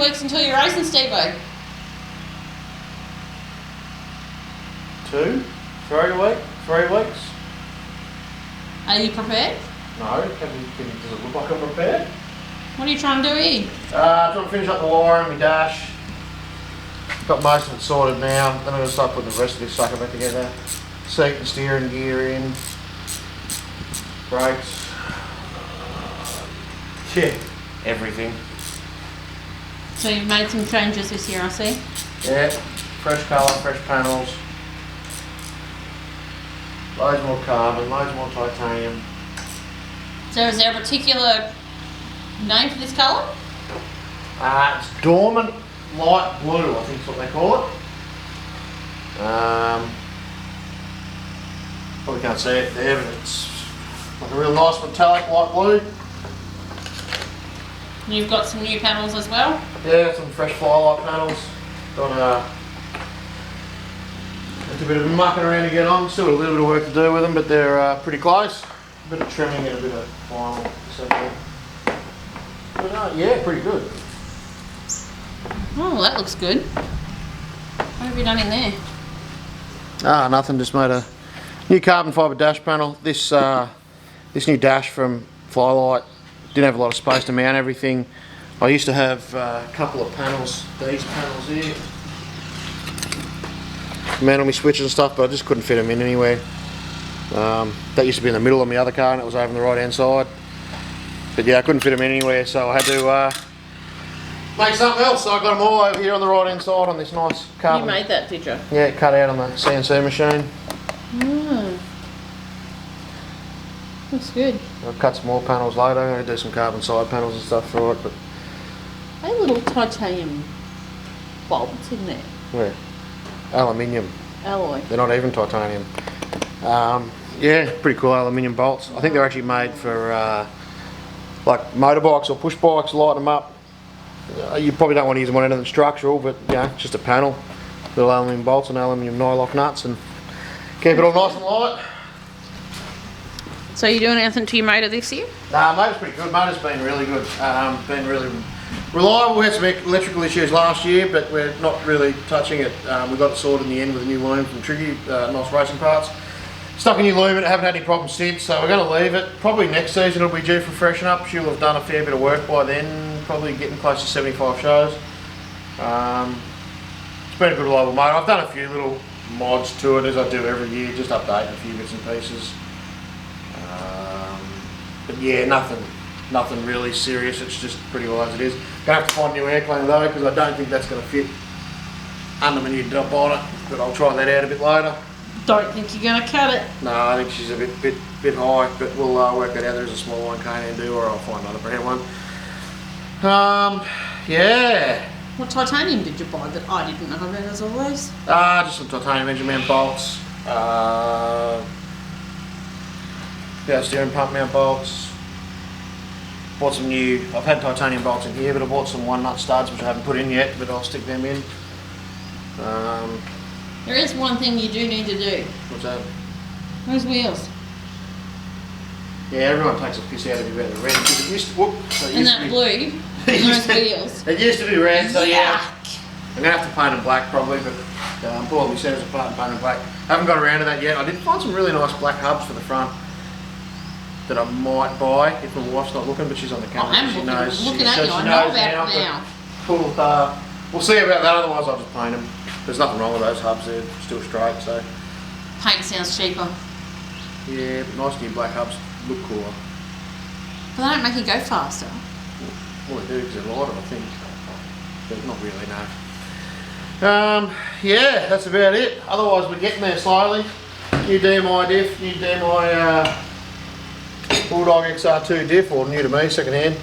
weeks until you're racing, Steve-O? 2, 3 weeks. Are you prepared? No, does it look like I'm prepared? What are you trying to do here? Trying to finish up the wire and my dash. Got most of it sorted now. Then I'm going to start putting the rest of this sucker back together. Seat and steering gear in. Brakes. Yeah, everything. So you've made some changes this year, I see. Yeah, fresh colour, fresh panels. Loads more carbon, loads more titanium. So is there a particular name for this colour? It's dormant light blue, I think is what they call it. Probably can't see it there, but it's like a real nice metallic light blue. You've got some new panels as well? Yeah, some fresh Flylight panels. Got a bit of mucking around to get on. Still got a little bit of work to do with them, but they're pretty close. A bit of trimming and a bit of final. But yeah, pretty good. Oh, that looks good. What have you done in there? Nothing. Just made a new carbon fibre dash panel. This new dash from Flylight didn't have a lot of space to mount everything. I used to have a couple of panels, these panels here, mount on my switches and stuff, but I just couldn't fit them in anywhere. That used to be in the middle of my other car and it was over on the right hand side. But yeah, I couldn't fit them in anywhere, so I had to make something else. So I got them all over here on the right hand side on this nice carbon. You made that, did you? Yeah, cut out on the CNC machine. Looks good. I'll cut some more panels later. I'm going to do some carbon side panels and stuff for it. But Hey, little titanium bolts in there. yeah, aluminium. Alloy. They're not even titanium. Yeah, pretty cool aluminium bolts. I think they're actually made for like motorbikes or push bikes. Light them up. You probably don't want to use them on anything structural, but yeah, just a panel. Little aluminium bolts and aluminium nylock nuts, and keep it all nice and light. So you doing anything to your motor this year? Nah, motor's pretty good. Motor's been really good. Been really reliable. We had some electrical issues last year, but we're not really touching it. We got it sorted in the end with a new loom from Triggy, Nice Racing Parts. Stuck a new loom in it, haven't had any problems since, so we're going to leave it. Probably next season it'll be due for freshen up. She'll have done a fair bit of work by then, probably getting close to 75 shows. It's been a good reliable motor. I've done a few little mods to it as I do every year, just updating a few bits and pieces. But yeah, nothing really serious. It's just pretty well as it is. Gonna have to find a new air cleaner though, because I don't think that's going to fit under my new top on it. But I'll try that out a bit later. Don't think you're going to cut it. No, I think she's a bit high, but we'll work it out. There's a small one can't do, or I'll find another brand one. Yeah. What titanium did you buy that I didn't know about as always? Just some titanium engine mount bolts. Yeah, steering pump mount bolts. Bought some new, I've had titanium bolts in here, but I bought some one nut studs which I haven't put in yet, but I'll stick them in. There is one thing you do need to do. What's that? Those wheels. Yeah, everyone takes a piss out of you about the red, because it used to, And that blue, and those wheels. It used to be red, so yeah. Yuck. I'm going to have to paint them black probably, but pull all my centres apart and paint them black. I haven't got around to that yet. I did find some really nice black hubs for the front that I might buy if my wife's not looking, but she's on the camera. I'm looking at you, I know about it now. Cool. We'll see about that, otherwise I'll just paint them. There's nothing wrong with those hubs, they're still straight, so. Paint sounds cheaper. Yeah, but nice new black hubs look cooler. But they don't make you go faster. Well, they do because they're lighter, I think. But not really, no. Yeah, that's about it. Otherwise, we're getting there slowly. New DMI diff, new DMI Bulldog XR2 diff, or new to me, second hand.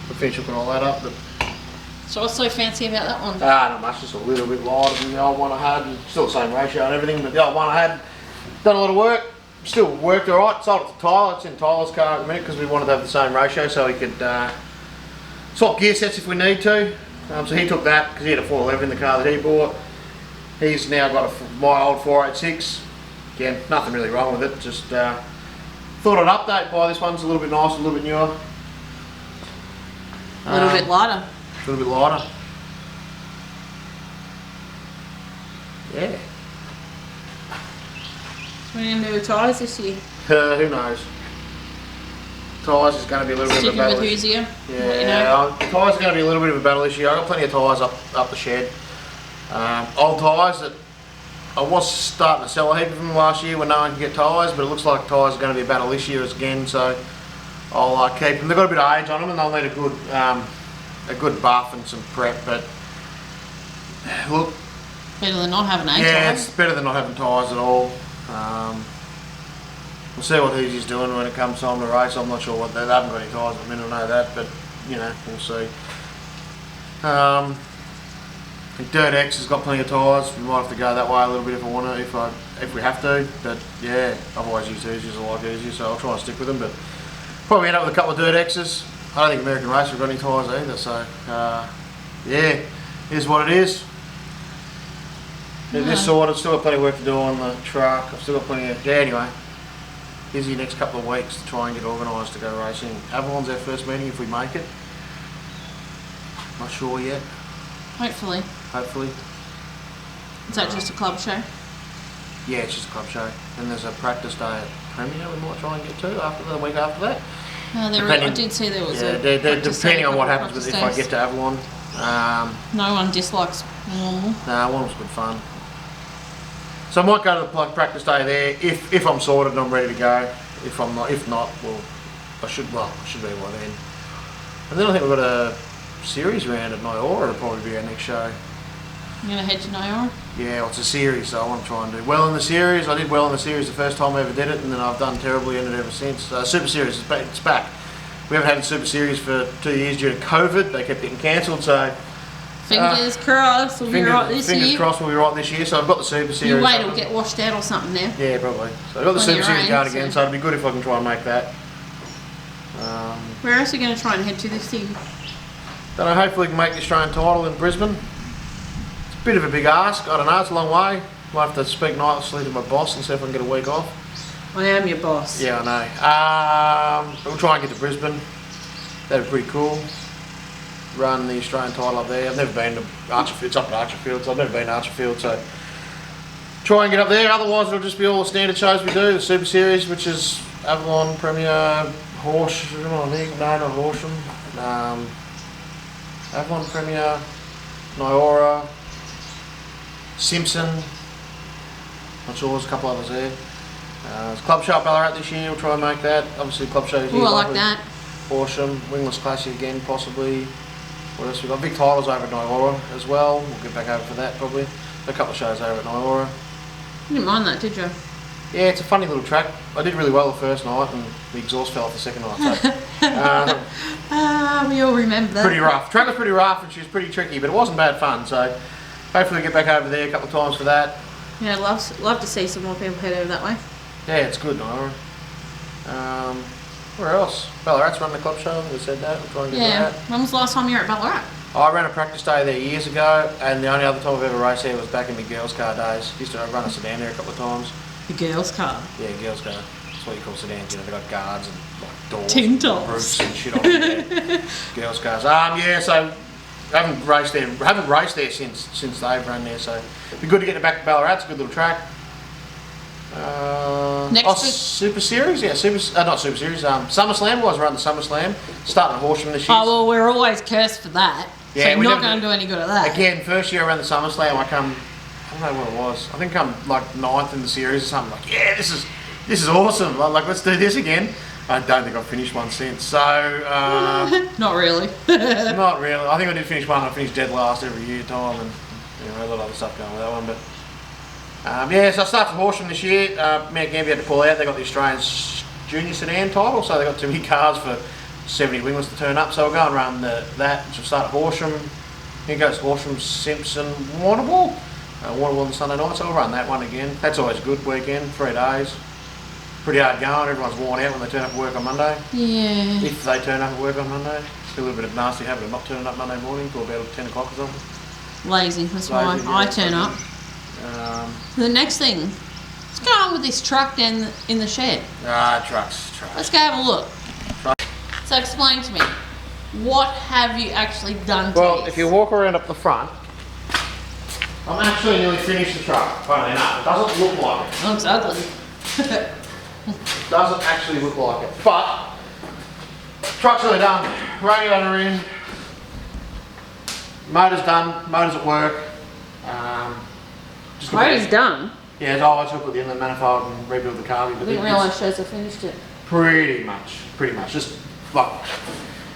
We'll finish looking all that up. But So what's so fancy about that one? not much, just a little bit lighter than the old one I had. And still the same ratio and everything, but the old one I had done a lot of work. Still worked alright. Sold it to Tyler. It's in Tyler's car at the minute because we wanted to have the same ratio so he could swap gear sets if we need to. So he took that because he had a 411 in the car that he bought. He's now got my old 486. Again, nothing really wrong with it. Just thought I'd update, buy this one's a little bit nicer, a little bit newer. A little bit lighter. A little bit lighter. Yeah. What are you going to do with tyres this year? Who knows? Tyres is going to be a little bit of a Sticking battle. with who's here? Yeah, tyres are going to be a little bit of a battle this year. I've got plenty of tyres up the shed. Old tyres that I was starting to sell a heap of them last year when no one could get tyres, but it looks like tyres are going to be a battle this year again, so I'll keep them. They've got a bit of age on them and they'll need a good buff and some prep, but look. Better than not having age Yeah, on it's better than not having tyres at all. We'll see what Hoosie's doing when it comes time to race. I'm not sure what they haven't got any tyres at the minute, I know that, but you know, we'll see. I think Dirt X has got plenty of tyres. We might have to go that way a little bit if I want to, if we have to. But yeah, I've always used Hoosies. I like Hoosies, so I'll try and stick with them. But probably end up with a couple of Dirt X's. I don't think American Racer have got any tyres either. So yeah, here's what it is. This sorted. Still got plenty of work to do on the truck. I've still got plenty of. Yeah, anyway. Here's the next couple of weeks to try and get organised to go racing. Avalon's our first meeting if we make it. Not sure yet. Hopefully. Hopefully. Is that just a club show? Yeah, it's just a club show. And there's a practice day at Premier we might try and get to after the week after that. I did see there was a practice day, depending on what happens with if I get to Avalon. No one dislikes normal. Nah, one was good fun. So I might go to the practice day there if I'm sorted and I'm ready to go. If not, well, I should be by then. And then I think we've got a series round at Nyora. Will probably be our next show. You're gonna head to Nyora? Yeah, well, it's a series, so I want to try and do well in the series. I did well in the series the first time I ever did it, and then I've done terribly in it ever since. Super Series it's back. We haven't had a Super Series for 2 years due to COVID. They kept getting cancelled, so. Fingers crossed, we'll be right this year. Fingers crossed we'll be right this year, so I've got the Super Series. You wait, it'll get washed out or something now. Yeah, probably. So I've got the Super Series going again, so it'd be good if I can try and make that. Where else are you going to try and head to this year? Then I hopefully can make the Australian title in Brisbane. It's a bit of a big ask, I don't know, it's a long way. Might have to speak nicely to my boss and see if I can get a week off. I am your boss. Yeah, I know. We'll try and get to Brisbane. That'd be pretty cool. Run the Australian title up there. I've never been to Archerfield. It's up at Archerfield, so I've never been to Archerfield. So try and get up there. Otherwise, it'll just be all the standard shows we do. The Super Series, which is Avalon, Premier, Horsham. I think no, not Horsham. Avalon, Premier, Nyora, Simpson. Not sure. There's a couple others there. There's Club Show at Ballarat this year. We'll try and make that. Obviously, Club Show here. Oh, I like that. Horsham, Wingless Classic again, possibly. What else we got? Big titles over at Nyora as well. We'll get back over for that probably. A couple of shows over at Nyora. You didn't mind that, did you? Yeah, it's a funny little track. I did really well the first night, and the exhaust fell off the second night. So, we all remember that. pretty rough. Track was pretty rough, and she was pretty tricky, but it wasn't bad fun. So hopefully get back over there a couple of times for that. Yeah, I'd love to see some more people head over that way. Yeah, it's good, Nyora. Where else? Ballarat's running the club show. We said that. We'll try and get that. When was the last time you were at Ballarat? I ran a practice day there years ago, and the only other time I've ever raced there was back in my girls' car days. Used to run a sedan there a couple of times. The girls' car. Yeah, girls' car. That's what you call sedans. You know, they've got guards and like doors, Tin and tops. roofs and shit on them. Yeah. Girls' cars. Yeah. So I haven't raced there since they've run there. So it'd be good to get it back to Ballarat. It's a good little track. Super Series, yeah, not Super Series. SummerSlam. I was running the SummerSlam. Starting at Horsham this year. Oh well, we're always cursed for that. Yeah, so you're not going to do any good at that. Again, first year I ran the SummerSlam, I don't know what it was. I think I'm like 9th in the series or something. Like, yeah, this is awesome. Like, let's do this again. I don't think I've finished one since. So not really. not really. I think I did finish one. I finished dead last every year time, and a lot of other stuff going with that one. But so I started from Horsham this year. Mount Gambier had to pull out. They got the Australian Junior Sedan title, so they got too many cars for 70 wingless to turn up. So we'll go and run that. So start at Horsham. Here goes Horsham, Simpson, Warrnambool. Warrnambool on Sunday night, so we'll run that one again. That's always a good weekend, 3 days. Pretty hard going. Everyone's worn out when they turn up at work on Monday. Yeah. If they turn up at work on Monday. It's a little bit of nasty habit of not turning up Monday morning till about 10 o'clock or something. Lazy. That's why I turn up. The next thing, what's going on with this truck down in the shed? Trucks. Let's go have a look. So explain to me. what have you actually done to Well, this? if you walk around up the front, I'm actually nearly finished the truck. Funny enough, it doesn't look like it. It looks ugly. Doesn't actually look like it, but truck's nearly done. Radiator in, motor's done, motor's at work. Just Motor's done. Yeah, so I took with the inlet manifold and rebuild the carby. I didn't realise Shows finished it. Pretty much. Just like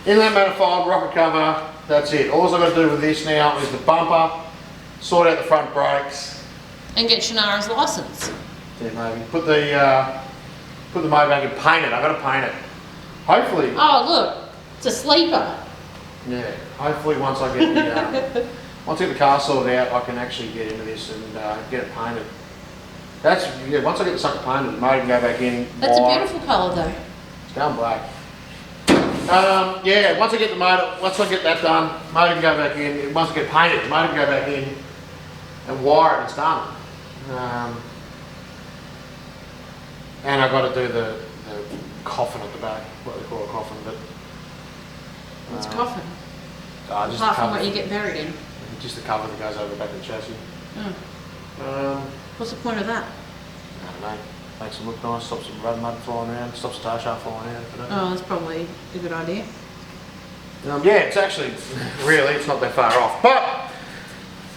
inlet manifold, rocket cover, that's it. All I've got to do with this now is the bumper, sort out the front brakes. And get Shannara's license. Yeah, maybe. Put the motor back and paint it. I've got to paint it. Hopefully. Oh, look. It's a sleeper. Yeah, hopefully once I get the once I get the car sorted out, I can actually get into this and get it painted. Once I get the sucker painted, the motor can go back in. That's white. a beautiful colour though. It's going black. Yeah, once I get that done, motor can go back in. Once I get painted, the motor can go back in and wire it. It's done. And I've got to do the coffin at the back. What they call a coffin, but What's a coffin? just Apart the from cover. what you get buried in. Just the cover that goes over the back of the chassis. What's the point of that? I don't know. Makes them look nice, stops some road mud flying around, stops the tar shaft flying out. Oh, that's probably a good idea. Yeah, it's actually, really, it's not that far off. But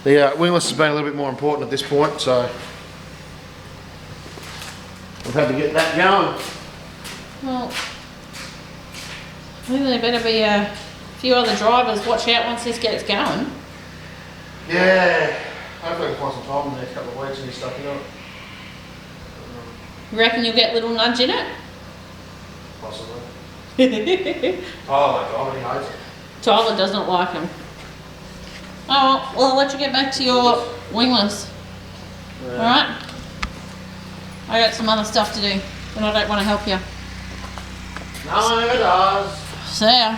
the wingless has been a little bit more important at this point, so we've had to get that going. Well, I think there better be a few other drivers watch out once this gets going. Yeah, hopefully I can find some time in the next couple of weeks and get stuck in it. You reckon you'll get a little nudge in it? Possibly. Oh my God, he hates it. Tyler does not like him. Oh, well, I'll let you get back to your wingless. Yeah. Alright? I got some other stuff to do, and I don't want to help you. No, it does. See ya.